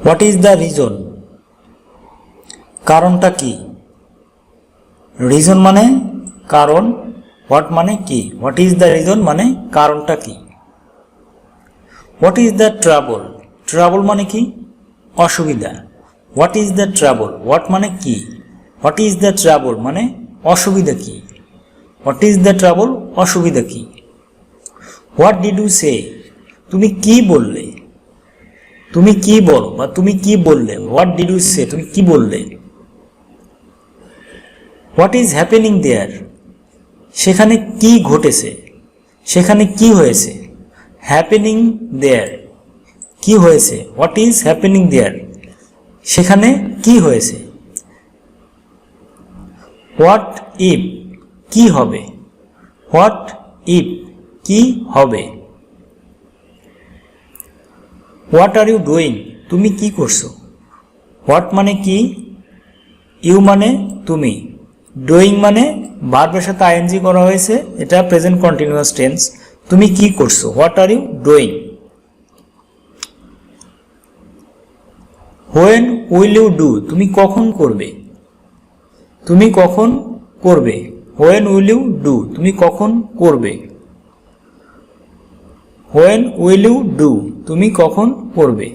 What is the reason, কারণটা কি। Reason মানে কারণ, হোয়াট মানে কি, হোয়াট ইজ দ্য রিজন মানে কারণটা কি। What is the trouble, trouble মানে কি, অসুবিধা। What is the trouble, what মানে কি, হোয়াট ইজ দ্য ট্রাবল মানে অসুবিধা কি, হোয়াট ইজ দ্য ট্রাবল অসুবিধা কি। হোয়াট ডিড ইউ সে, তুমি কি বললে, তুমি কি বলো বা তুমি কি বললে, হোয়াট ডিড ইউ সে তুমি কি বললে। হোয়াট ইজ হ্যাপেনিং দেয়ার, সেখানে কি ঘটেছে, সেখানে কি হয়েছে। হ্যাপেনিং দেয়ার, কি হয়েছে, হোয়াট ইজ হ্যাপেনিং দেয়ার, সেখানে কি হয়েছে। হোয়াট ইফ, কি হবে, হোয়াট ইফ কি হবে। হোয়াট আর ইউ ডুইং, তুমি কি করছো। হোয়াট মানে কি, ইউ মানে তুমি, ডুইং মানে ভার্বের সাথে আইএনজি করা হয়েছে, এটা প্রেজেন্ট কন্টিনিউয়াস টেন্স। তুমি কি করছো, what are you doing. When will you do, তুমি কখন করবে, তুমি কখন করবে। হোয়েন উইল ইউ ডু, তুমি কখন করবে। হোয়েন উইল ইউ ডু, তুমি কখন করবে।